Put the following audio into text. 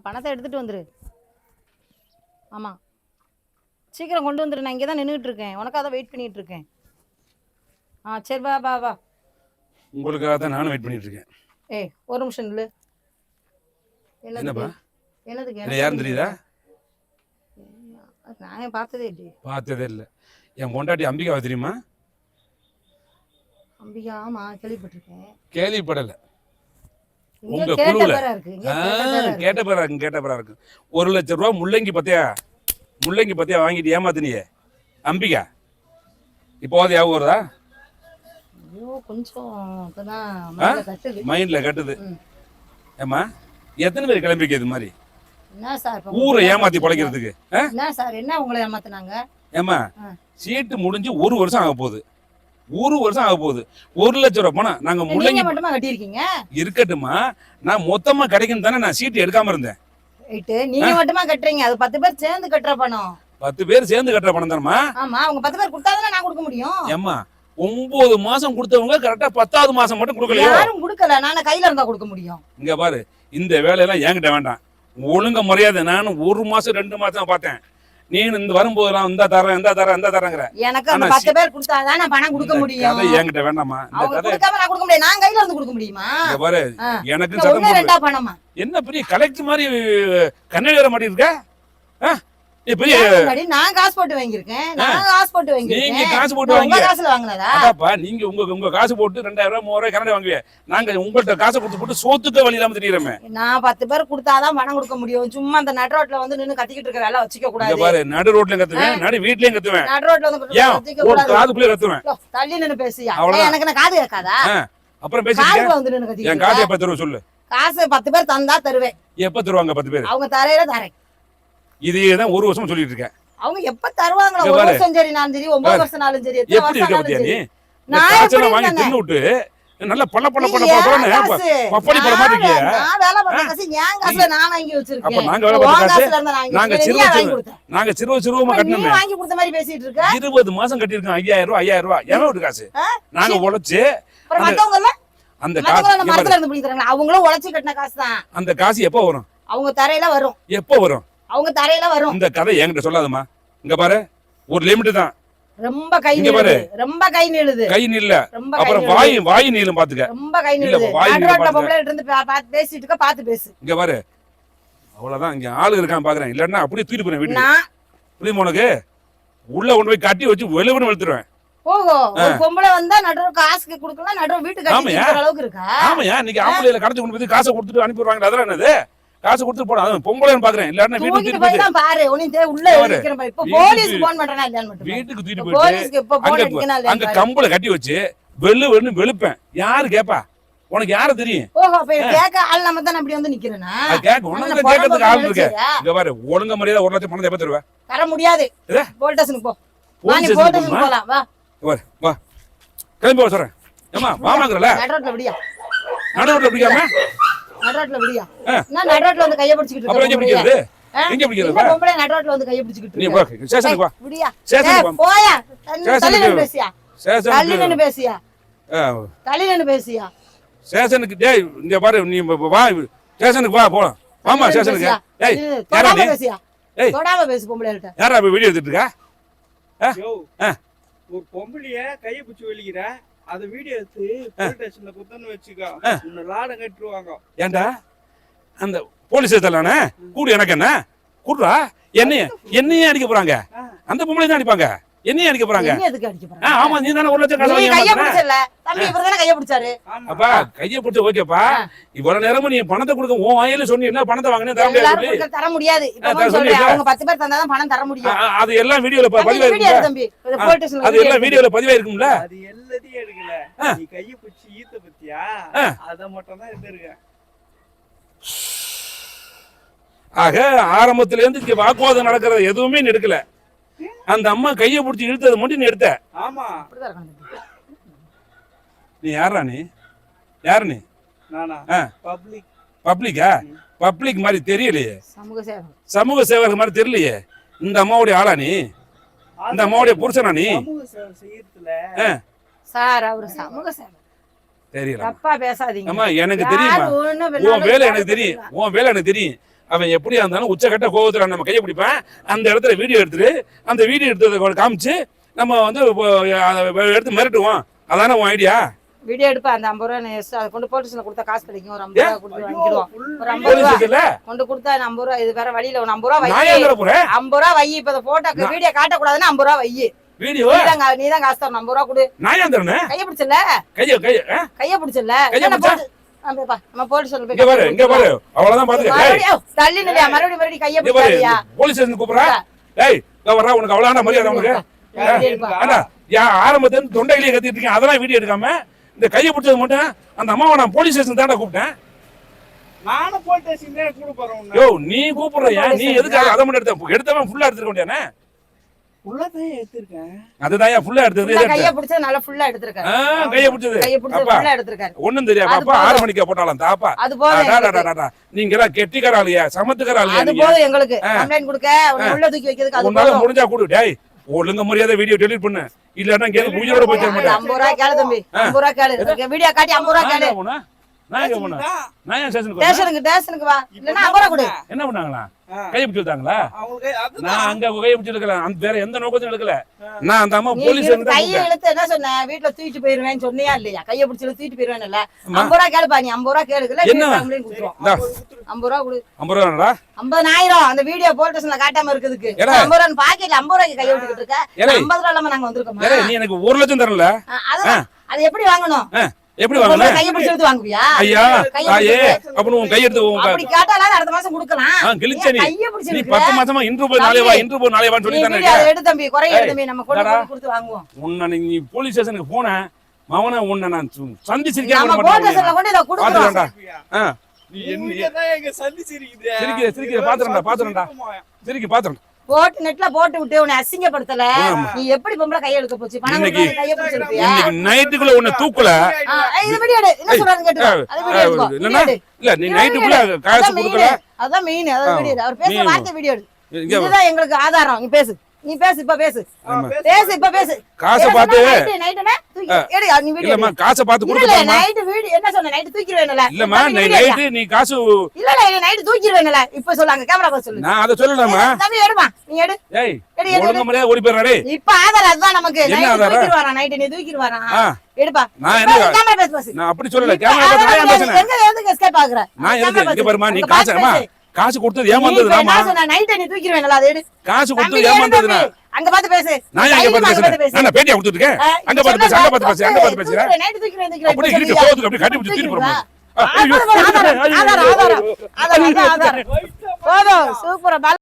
பணத்தை எடுத்துட்டு வந்துரு. ஆமா, சீக்கிரம் கொண்டு வந்துரு. நான் இங்கே தான் நின்றுட்டு இருக்கேன், உனக்காக தான் வெயிட் பண்ணிட்டு இருக்கேன். சரி, வா வா வா. உங்களுக்காக தான் நானும் வெயிட் பண்ணிட்டு இருக்கேன். ஏய், ஒரு நிமிஷம் நில்லு. என்னப்பா? என்னதுக்கு? யாரும் தெரியுதா? நான் பார்த்ததே இல்லையே. பார்த்ததே இல்லை. என் பொண்டாட்டி அம்பிகாவை தெரியுமா? அம்பிகா? ஆமா, கேள்விப்பட்டிருக்கேன். கேள்விப்படலை. உங்க குழுவில் கேட்ட பேரா இருக்கு. 1 லட்சம் ரூபா முள்ளங்கி பத்தியா வாங்கிட்டு ஏமாத்தினியே அம்பிகா. இப்போது ஞாபகம் வருதா? கொஞ்சம் மைண்ட்ல கட்டுது. ஏமா, எத்தனை பேர் கிளம்பிக்க இது மாதிரி என்ன சார் ஊரை ஏமாத்தி பழைக்கிறதுக்கு? என்ன சார், என்ன உங்களை ஏமாத்தினாங்க? ஏமா, சீட்டு முடிஞ்சு 1 வருஷம் ஆக போகுது. 1 வருஷம் ஆக போகுது. 1 லட்சம் ரூபாய் பணம் நாங்க முள்ளங்கி மட்டுமா கட்டியிருக்கீங்க? இருக்கட்டுமா, நான் மொத்தமா கிடைக்கும் தானே நான் சீட்டு எடுக்காம இருந்தேன். நீங்க மட்டுமா கட்டுறீங்க? அது 10 பேர் சேர்ந்து கட்டுற பணம். 10 பேர் சேர்ந்து கட்டுற பணம் தானமா? ஆமா, அவங்க 10 பேர் கொடுத்தாதானே நான் கொடுக்க முடியும். ஏமா, 9 மாசம் கொடுத்தவங்க கரெக்டா 10வது மாசம் மட்டும் கொடுக்கலையா? யாரும் கொடுக்கல, நான் கையில இருந்தா கொடுக்க முடியும். இங்க பாரு, இந்த வேலையெல்லாம் என்கிட்ட வேண்டாம். ஒழுங்க மரியாதை. நானும் 1 மாசம் 2 மாசம் பார்த்தேன். நீ இந்த வரும்போதெல்லாம் இந்த தரங்கிற. எனக்கு அந்த 10 பேர் கொடுத்தாதான் நான் பணம் கொடுக்க முடியும். என்கிட்ட வேண்டாமா? அவங்க கொடுக்காம நான் கொடுக்க முடியாது. நான் கையில இருந்து கொடுக்க முடியுமா? இங்க பாரு, எனக்கு சத்தம் போடு. பணமா என்ன பெரிய கலெக்டர் மாதிரி கண்ணே வேற மாட்டி இருக்க? நான் காசு போட்டு வாங்கியிருக்கேன். நீங்க காசு போட்டு வாங்கி காசுல வாங்கினதா? நீங்க உங்க காசு போட்டு 2000 ரூபாய் 3000 கனடா வாங்குவீங்க. நாங்க உங்கள்ட்ட காசை கொடுத்து போட்டு சோத்துக்க வழி இல்லாம தெரியுறமே. நான் 10 பேர் கொடுத்தாதான் பணம் கொடுக்க முடியும். சும்மா அந்த நடு ரோட்ல வந்து நின்னு கத்திக்கிட்டு இருக்க வேலை வச்சுக்க கூடாது. பாரு, நடு ரோட்ல கத்துவேன், நடு வீட்லயும் கத்துவேன். நடு ரோட்ல வந்து காதுக்குள்ளே கத்துவேன். தள்ளி நின்னு பேசியா? எனக்கு நான் காது கேட்காதா? அப்புறம் பேசிட்டு வந்து நின்னு கத்திக்கிட்டு என் காசு எப்ப தருவ சொல்லு. காசு 10 பேர் தந்தா தருவேன். எப்ப தருவாங்க 10 பேர்? அவங்க தரையில தரேன். இதேதான் 1 வருஷம் சொல்லிட்டு இருக்கேன். அவங்க எப்ப தருவாங்களோ? 1 வருஷம் சரி, 9 வருஷம் நாளும் சரி. எப்படி இருக்க பத்தியா நீ? நான் வாங்கி தின்னு விட்டு நல்ல பள்ள பப்படி பட மாட்டீங்க. நான் வேலை பார்த்த காசு என் காசுல நான் வாங்கி வச்சிருக்கேன். அப்ப நாங்க வேலை பார்த்த காசு நாங்க சிறுவமா கட்டணுமே. வாங்கி கொடுத்த மாதிரி பேசிட்டு இருக்க. 20 மாசம் கட்டி இருக்கோம். 5000 ரூபாய் எவன் வீட்டு காசு? நாங்க உழைச்சு அந்த காசு மரத்துல இருந்து பிடிக்கிறாங்க. அவங்களும் உழைச்சு கட்டின காசு தான். அந்த காசு எப்ப வரும்? அவங்க தரையில வரும். எப்ப வரும்? அவங்க தரையில வரும். இந்த கதை என்கிட்ட சொல்லாதம்மா. இங்க பாரு, ஒரு லிமிட் தான். ரொம்ப கை நீளுது. ரொம்ப கை நீளுது. கை நீளல. அப்புறம் வாய் நீளும் பாத்துக்க. ரொம்ப கை நீளுது. நடுரோட்ல பொம்பளை இருந்து பேசிட்டு இருக்க, பாத்து பேசு. இங்க பாரு, அவ்வளவுதான். இங்க ஆளு இருக்கான் பாக்குறேன். இல்லன்னா அப்படியே தூக்கிட்டு போறேன் வீட்டுக்கு. புரியுமா உனக்கு? உள்ள கொண்டு போய் கட்டி வச்சு வெளுவென்னு வெளுத்துருவேன். ஓஹோ, ஒரு பொம்பளை வந்தா நடுரோ காசுக்கு கொடுக்கலாம், நடுரோ வீட்டுக்கு கட்டி கொடுக்கிற அளவுக்கு இருக்கா? ஆமாயா, இன்னைக்கு ஆம்பளையில கடத்தி கொண்டு போய் காசை கொடுத்துட்டு அனுப்பிடுவாங்க. அதெல்லாம் என்னது? காசு கொடுத்து போடா. அது பொம்பளைன்னு பாக்குறேன். இல்லன்னா வீட்டுக்கு தூக்கிட்டு போய் தான் பாரு. உனக்கு உள்ள இருக்கிற பாரு. இப்ப போலீஸ் போன் பண்றனா இல்லன்னு மட்டும். வீட்டுக்கு தூக்கிட்டு போய் போலீஸ்க்கு இப்ப போன் அடிக்கனா இல்ல. அங்க கம்பள கட்டி வச்சு வெளுவென்னு வெளுப்பேன். யாரு கேப்பா? உனக்கு யார தெரியும்? ஓஹோ, அப்ப கேக்க ஆள் நம்ம தான் அப்படி வந்து நிக்கிறேனா? கேக்க உனக்கு கேக்கிறதுக்கு ஆள் இருக்கு. இங்க பாரு, ஒழுங்க மரியாதை 1 லட்சம் பணத்தை எப்ப தருவ? தர முடியாது. போலீஸ் ஸ்டேஷனுக்கு போ. வாணி போலீஸ் ஸ்டேஷனுக்கு போலாம். வா வா, கிளம்பி வா சொல்றேன். ஏமா வாமாங்கறல நடுரோட்ல விடியா? நடுரோட்ல விடியாம? நடுரோட்ல விடியா? நான் நடுரோட்ல வந்து கைய பிடிச்சிட்டு இருக்கேன். எங்க பிடிக்கிறது? எங்க பிடிக்கிறது? பொம்பளை நடுரோட்ல வந்து கைய பிடிச்சிட்டு நீ வா, ஸ்டேஷனுக்கு வா. விடியா? ஸ்டேஷனுக்கு வா. போயா. தள்ளி நின்னு பேசியா? தள்ளி நின்னு பேசியா? தள்ளி நின்னு பேசியா? ஸ்டேஷனுக்கு டேய், இங்க பாரு, நீ வா ஸ்டேஷனுக்கு வா, போலாம். வாமா ஸ்டேஷனுக்கு. டேய், யாரா நீ? பேசியா? ஏய், தொடாம பேசு பொம்பளைகிட்ட. யாரா வீடியோ எடுத்துட்டு இருக்கா? ஒரு பொம்பளைய கைய பிடிச்சு வெளிக்கிற, அத வீடியோ எடுத்து போலீஸ் ஸ்டேஷன்ல குத்தன்னு வெச்சுக்க, உன்னை லாடம் கட்டிடுவாங்க. ஏண்டா அந்த போலீஸ் ஸ்டேஷன்லனே கூடு எனக்கு என்ன கூடுறா? என்னையே அடிக்க போறாங்க. அந்த பொம்பளை தான் அடிப்பாங்க. என்னையே அடிக்க போறாங்க. என்ன எதுக்கு அடிக்க போறாங்க? ஆமா, நீ தான 1 லட்சம் காசு வாங்கி கைய பிடிச்சல. தம்பி இவர்தானே கைய பிடிச்சாரு. அப்பா கைய பிடிச்ச ஓகேப்பா. இவ்வளவு நேரமா நீ பணத்தை கொடுக்க உன் வாயில சொன்னீ, என்ன பணத்தை வாங்குனே தர முடியாது. தர முடியாது. இப்ப சொல்றேன், அவங்க 10 பேர் தந்தா தான் பணம் தர முடியும். அது எல்லாம் வீடியோல பதிவா இருக்கு தம்பி. போலீஸ் ஸ்டேஷன்ல அது எல்லாம் வீடியோல பதிவா இருக்கும்ல. அது எல்லாத்தையும் எடுக்கல. நீ கைய பிடிச்சு ஈத்த பத்தியா? அத மட்டும் தான் எடுத்துருக்க. ஆக ஆரம்பத்துல இருந்து இங்க வாக்குவாதம் நடக்கிறது எதுவுமே எடுக்கல. அந்த அம்மா கைய பிடிச்சி இழுத்தது மட்டும் நீ எடுத்த. ஆமா, நீ யாரா? நீ யாரு? நீ நானா? பப்ளிக். பப்ளிக்கா? பப்ளிக் மாதிரி தெரியலையே. சமூக சேவகர் மாதிரி தெரியலையே. இந்த அம்மாவுடைய ஆளா நீ? இந்த அம்மாவுடைய புருஷனா நீ? சமூக சேவை செய்யறதுல சார், அவரு சமூக சேவை தெரியல தப்பா பேசாதீங்க. ஆமா எனக்கு யாரு தெரியுமா ஒண்ணு உன் வேணாலும் வேலை எனக்கு தெரியும் உன் வேலை எனக்கு தெரியும் அவன் எப்படியா இருந்தாலும் உச்சக்கட்ட கோவத்துல நம்ம கையை பிடிப்பேன் அந்த இடத்துல வீடியோ எடுத்துட்டு அந்த வீடியோ எடுத்ததை காமிச்சு நம்ம வந்து எடுத்து மிரட்டுவோம் அதானே உன் ஐடியா வீடியோ எடுப்பா அந்த 50 ரூபா அதை கொண்டு போலீஸ்ல கொடுத்தா காசு கிடைக்கும். ஒரு 50 ரூபா கொடுத்து வாங்கிடுவோம். ஒரு 50 போலீஸ் ரூபா ஸ்டேஷன்ல கொண்டு கொடுத்தா 50 ரூபா இது வேற வழியில ஒரு 50 ரூபா வை. நான் ஏன் போறேன் 50 ரூபா வை. இப்ப போட்டோ வீடியோ காட்ட கூடாதுன்னு 50 ரூபா வை. வீடியோ நீதான் காசு தரணும். 50 ரூபா கொடு. நான் ஏன் தரணும் கைய பிடிச்சல கைய பிடிச்சல நம்ம போலீஸ் ஸ்டேஷன்ல போய் இங்க பாரு இங்க பாரு அவ்வளவுதான் பாத்துக்க தள்ளி நிலையா மறுபடியும் கைய பிடிச்சாரியா போலீஸ் ஸ்டேஷன் கூப்பிடுறா டேய் இங்க வர்றா உனக்கு அவ்வளவுதான் மரியாதை உனக்கு அண்ணா ஆரம்பத்துல இருந்து தொண்டையிலேயே கத்திட்டு இருக்கேன் அதெல்லாம் வீடியோ எடுக்காம இந்த கையை பிடிச்சது மட்டும் அந்த அம்மாவை நான் போலீஸ் ஸ்டேஷன் தாண்டா கூப்பிட்டேன் நானும் போலீஸ் ஸ்டேஷன் தான் கூட போறேன் யோ நீ கூப்பிடுறியா நீ எதுக்காக அதை மட்டும் எடுத்தவன் ஃபுல்லா எடுத்துக்க வேண்டியானே உள்ளதான் எடுத்திருக்கேன் அதுதான் ஃபுல்லா எடுத்தது கைய பிடிச்சது நல்லா ஃபுல்லா எடுத்துருக்காரு. கையை பிடிச்சது கைய பிடிச்சது ஃபுல்லா எடுத்துருக்காரு. ஒண்ணும் தெரியாது அப்பா 6 மணிக்கு போட்டாலாம் தாப்பா அது போதும். நீங்க எல்லாம் கெட்டிக்கார ஆளியா சமத்துக்கார ஆளியா அது போதும் எங்களுக்கு கம்ப்ளைன்ட் கொடுக்க உள்ள தூக்கி வைக்கிறதுக்கு அது உன்னால முடிஞ்சா கொடு டேய் ஒழுங்க மரியாதை வீடியோ டெலீட் பண்ணு இல்லன்னா கேளு உயிரோட போய் சேர மாட்டேன் 50 ரூபா கேளு தம்பி 50 ரூபா கேளு வீடியோ காட்டி 50 ரூபா கேளு. நான் எங்க போனா நான் ஏன் ஸ்டேஷனுக்கு வா இல்லன்னா 50 ரூபா கொடு. என்ன பண்ணாங்களா கை பிடிச்சு விட்டாங்களா அவங்களுக்கு அதுதான் நான் அங்க கை பிடிச்சு எடுக்கல அந்த வேற எந்த நோக்கத்தையும் எடுக்கல நான் அந்த அம்மா போலீஸ் கையை இழுத்து என்ன சொன்ன வீட்டுல தூக்கிட்டு போயிருவேன்னு சொன்னியா இல்லையா? கையை பிடிச்சி தூக்கிட்டு போயிருவேன்ல 50 ரூபா கேளுப்பா நீ 50 ரூபா கேளுக்கல என்ன? 50 ரூபா கொடு 50 ரூபாடா 50,000 அந்த வீடியோ போலீஸ் ஸ்டேஷன்ல காட்டாம இருக்குதுக்கு 50 ரூபா பாக்கெட்ல 50 ரூபாய்க்கு கையை விட்டுக்கிட்டு இருக்க 50 ரூபா இல்லாம நாங்க வந்திருக்கோம். நீ எனக்கு 1 லட்சம் தரல அது எப்படி வாங்கணும்? எப்படி வாங்கல கையை பிடிச்சி எடுத்து வாங்குவியா? ஐயா தாயே அப்ப உன் கை எடுத்து அப்படி கேட்டாலும் அடுத்த மாசம் கொடுக்கலாம். கிழிச்ச நீ கையை பிடிச்சி நீ 10 மாசமா இன்ட்ரோ போய் நாளே வான்னு சொல்லி தானே அதை எடு தம்பி குறைய எடு தம்பி நம்ம கொடுத்து வாங்குவோம். உன்னை நீ போலீஸ் ஸ்டேஷனுக்கு போன மவன உன்னை நான் சந்திச்சிருக்கேன் நம்ம போலீஸ் ஸ்டேஷன்ல கொண்டு இத கொடுத்துறோம். நீ என்னதான் எங்க சந்திச்சிருக்குது சிரிக்கிற பாத்துறேன்டா சிரிக்கி பாத்துறேன் போட்டு நெட்ல போட்டு விட்டு உன்னை அசிங்கப்படுத்தல நீ எப்படி பொம்பளை கைய எடுக்க போச்சு பணம் கொடுத்து கைய பிடிச்சிருக்கியா இன்னைக்கு நைட்டுக்குள்ள உன்னை தூக்கல இது வீடியோ எடு என்ன சொல்றாருன்னு கேட்டுக்கோ அது வீடியோ எடுக்கோ இல்லனா இல்ல நீ நைட்டுக்குள்ள காசு கொடுக்கல அதான் மெயின் அதான் வீடியோ அவர் பேச வார்த்தை வீடியோ எடு இதுதான் எங்களுக்கு ஆதாரம் நீ பேசு இப்ப பேசு காசை பார்த்து நைட்டுனா எடு நீ வீடியோ இல்லம்மா காசை பார்த்து இல்ல கொடுக்கறமா நைட் வீடியோ என்ன சொன்ன நைட் தூக்கிடுவேனல இல்லம்மா நைட் நீ காசு இல்ல நைட் தூக்கிடுவேனல இப்ப சொல்லாங்க கேமரா பார்த்து சொல்லு நான் அத சொல்லலாமா தம்பி எடுமா நீ எடு ஏய் ஒழுங்கா மரியாதை ஓடி போறடா டேய் இப்ப ஆதாரம் அதான் நமக்கு என்ன நைட் ஆதாரம்? தூக்கிடுவாரா நைட் நீ தூக்கிடுவாரா எடுப்பா நான் என்ன கேமரா பேசு நான் அப்படி சொல்லல கேமரா பார்த்து நான் பேசுறேன் எங்க எதுக்கு எஸ்கேப் ஆகுற நான் எதுக்கு இங்க பாருமா நீ காசு கொடுத்தது ஏமாந்தது நாமா நான் சொன்ன நைட் நீ தூக்கிடுவேனல அது எடு காசு கொடுத்தது ஏமாந்தது நான் அங்க பாத்து பேசு நான் எங்க பாத்து பேசுறேன் நான் பேட்டியா கொடுத்துட்டு இருக்கேன் அங்க பாத்து பேசு நைட் தூக்கிடுவேன் அப்படி கிட்ட போறதுக்கு அப்படி கட்டி பிடிச்சு தூக்கி போறோம் ஆதாரம் போதும் சூப்பரா